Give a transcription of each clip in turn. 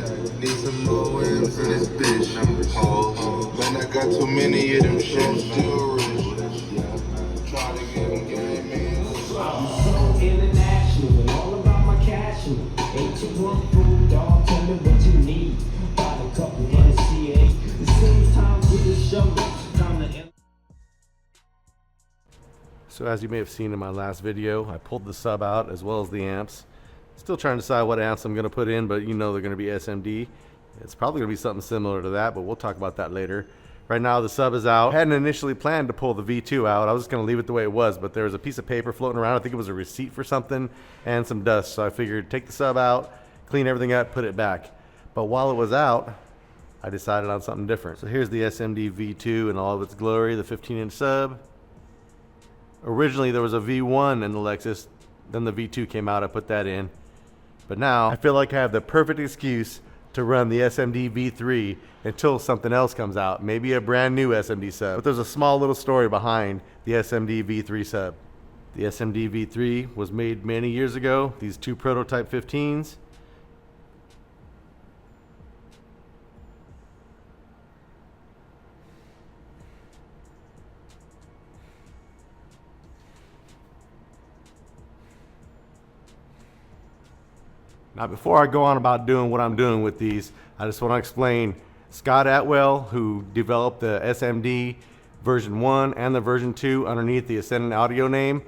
Need some ohms in this bitch. Pause. Man, I got too many of them shits. Still rich. Try to get them game, man. So international and all about my cash. Ain't you one fool, dog? Tell me what you need. Buy a couple runs, CA. The same time with the show. Time to. So as you may have seen in my last video, I pulled the sub out as well as the amps. Still trying to decide what amps I'm going to put in, but you know they're going to be SMD. It's probably going to be something similar to that, but we'll talk about that later. Right now the sub is out. I hadn't initially planned to pull the V2 out. I was just going to leave it the way it was, but there was a piece of paper floating around. I think it was a receipt for something and some dust. So I figured take the sub out, clean everything up, put it back. But while it was out, I decided on something different. So here's the SMD V2 in all of its glory, the 15-inch sub. Originally there was a V1 in the Lexus, then the V2 came out, I put that in. But now I feel like I have the perfect excuse to run the SMD V3 until something else comes out, maybe a brand new SMD sub. But there's a small little story behind the SMD V3 sub. The SMD V3 was made many years ago, these two prototype 15s. Now before I go on about doing what I'm doing with these, I just want to explain Scott Atwell, who developed the SMD version 1 and the version 2 underneath the Ascendant audio name.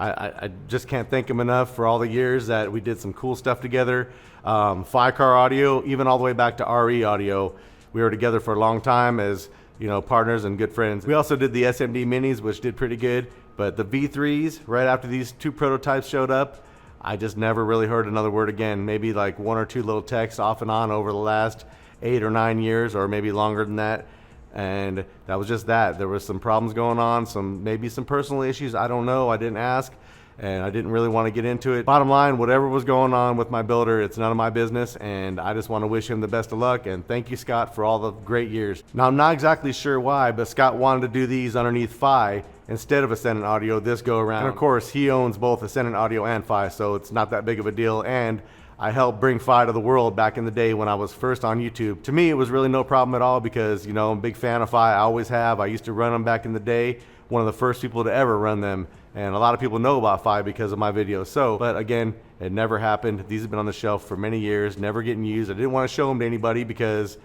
I just can't thank him enough for all the years that we did some cool stuff together. Car audio, even all the way back to RE audio. We were together for a long time as, you know, partners and good friends. We also did the SMD minis, which did pretty good, but the V3s, right after these two prototypes showed up, I just never really heard another word again. Maybe like one or two little texts off and on over the last 8 or 9 years, or maybe longer than that. And that was just that. There was some problems going on, maybe some personal issues. I don't know. I didn't ask, and I didn't really want to get into it. Bottom line, whatever was going on with my builder, it's none of my business, and I just want to wish him the best of luck. And thank you, Scott, for all the great years. Now, I'm not exactly sure why, but Scott wanted to do these underneath Phi instead of Ascendant Audio this go around. And of course, he owns both Ascendant Audio and Phi, so it's not that big of a deal. And I helped bring Phi to the world back in the day when I was first on YouTube. To me, it was really no problem at all because, you know, I'm a big fan of Phi. I always have. I used to run them back in the day. One of the first people to ever run them. And a lot of people know about Phi because of my videos. So, but again, it never happened. These have been on the shelf for many years, never getting used. I didn't want to show them to anybody because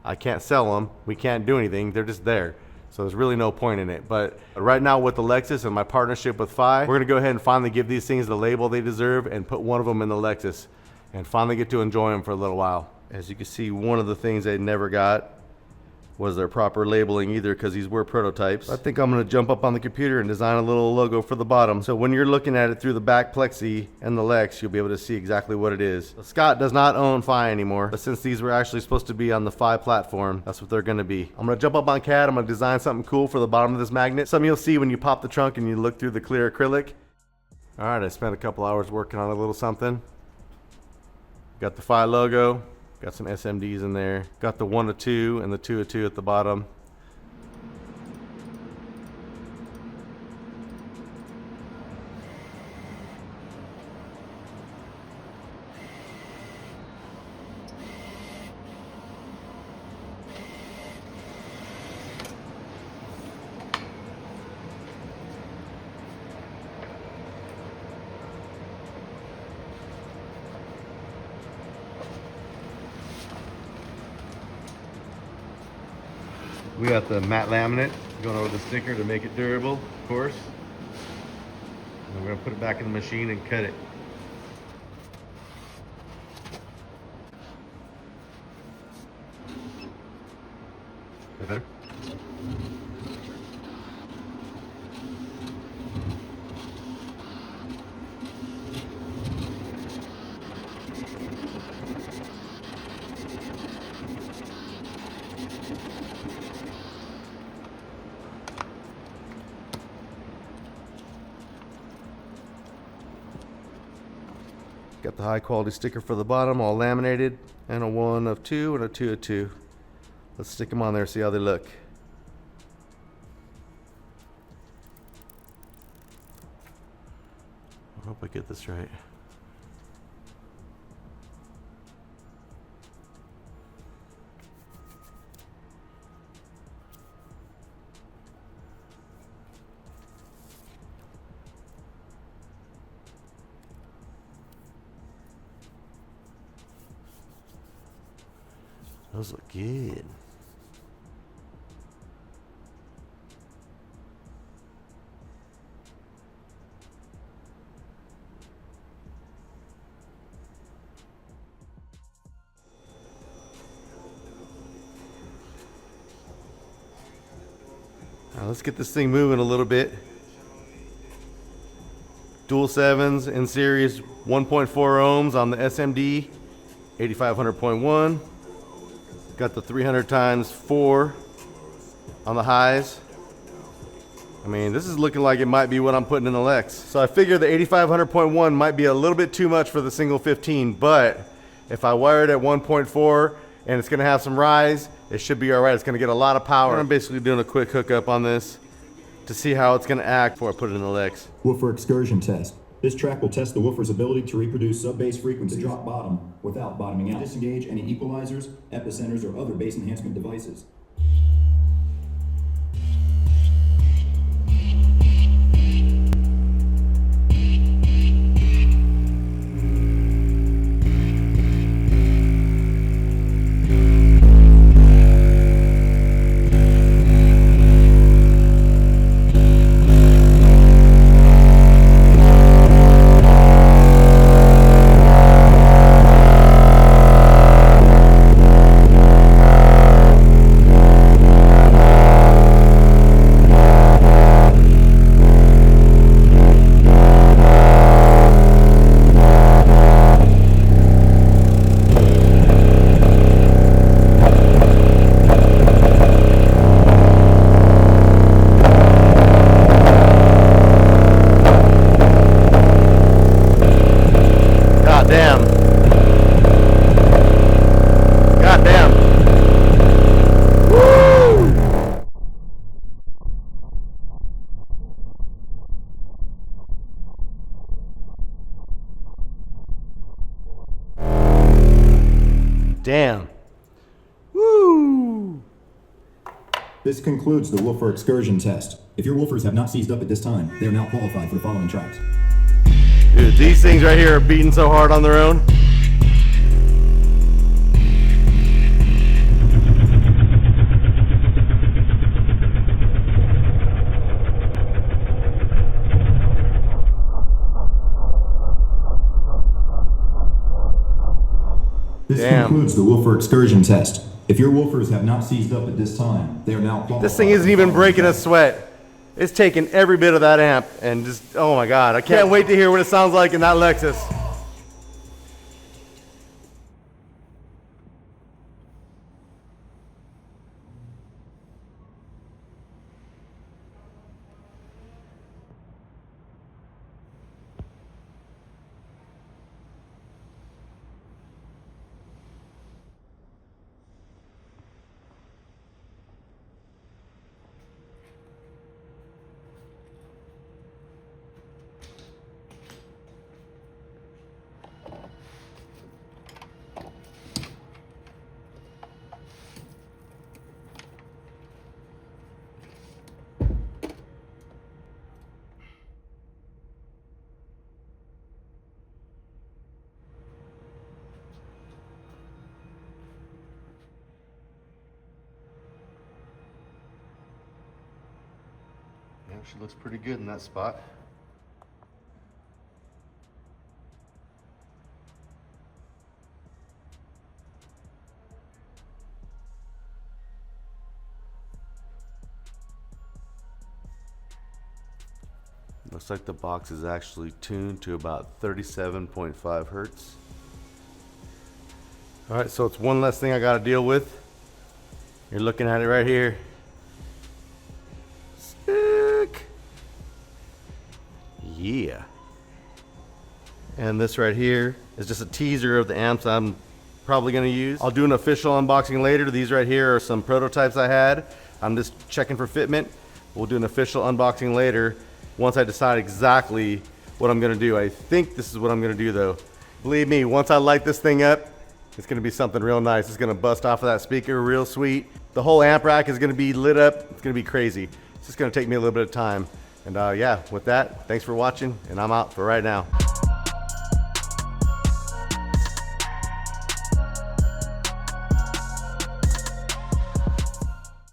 I can't sell them. We can't do anything. They're just there. So there's really no point in it. But right now with the Lexus and my partnership with Phi, we're gonna go ahead and finally give these things the label they deserve and put one of them in the Lexus and finally get to enjoy them for a little while. As you can see, one of the things they never got was their proper labeling either, because these were prototypes. I think I'm gonna jump up on the computer and design a little logo for the bottom. So when you're looking at it through the back plexi and the Lex, you'll be able to see exactly what it is. Scott does not own Phi anymore, but since these were actually supposed to be on the Phi platform, that's what they're gonna be. I'm gonna jump up on CAD, I'm gonna design something cool for the bottom of this magnet. Something you'll see when you pop the trunk and you look through the clear acrylic. All right, I spent a couple hours working on a little something. Got the Phi logo. Got some SMDs in there. Got the 1-2 and the 2-2 at the bottom. We got the matte laminate going over the sticker to make it durable, of course. And we're gonna put it back in the machine and cut it. Is that better? Got the high quality sticker for the bottom, all laminated, and a 1-2 and a 2-2. Let's stick them on there, see how they look. I hope I get this right. Those look good. Now let's get this thing moving a little bit. Dual 7s in series, 1.4 ohms on the SMD 8500.1. Got the 300 times 4 on the highs. I mean, this is looking like it might be what I'm putting in the Lex. So I figure the 8500.1 might be a little bit too much for the single 15, but if I wire it at 1.4 and it's gonna have some rise, it should be all right. It's gonna get a lot of power. I'm basically doing a quick hookup on this to see how it's gonna act before I put it in the Lex. Woofer excursion test. This track will test the woofer's ability to reproduce sub-bass frequencies. To drop bottom without bottoming out. Disengage any equalizers, epicenters, or other bass enhancement devices. Damn. Woo! This concludes the woofer excursion test. If your woofers have not seized up at this time, they are now qualified for the following tracks. Dude, these things right here are beating so hard on their own. This Damn. concludes the woofer excursion test. If your woofers have not seized up at this time, they are now qualified. This thing isn't even breaking a sweat. It's taking every bit of that amp and just, oh my God, I can't wait to hear what it sounds like in that Lexus. She looks pretty good in that spot. Looks like the box is actually tuned to about 37.5 hertz. All right, so it's one less thing I got to deal with. You're looking at it right here. Yeah. And this right here is just a teaser of the amps I'm probably going to use. I'll do an official unboxing later. These right here are some prototypes I had. I'm just checking for fitment. We'll do an official unboxing later once I decide exactly what I'm going to do. I think this is what I'm going to do though. Believe me, once I light this thing up, it's going to be something real nice. It's going to bust off of that speaker real sweet. The whole amp rack is going to be lit up. It's going to be crazy. It's just going to take me a little bit of time. And yeah, with that, thanks for watching, and I'm out for right now.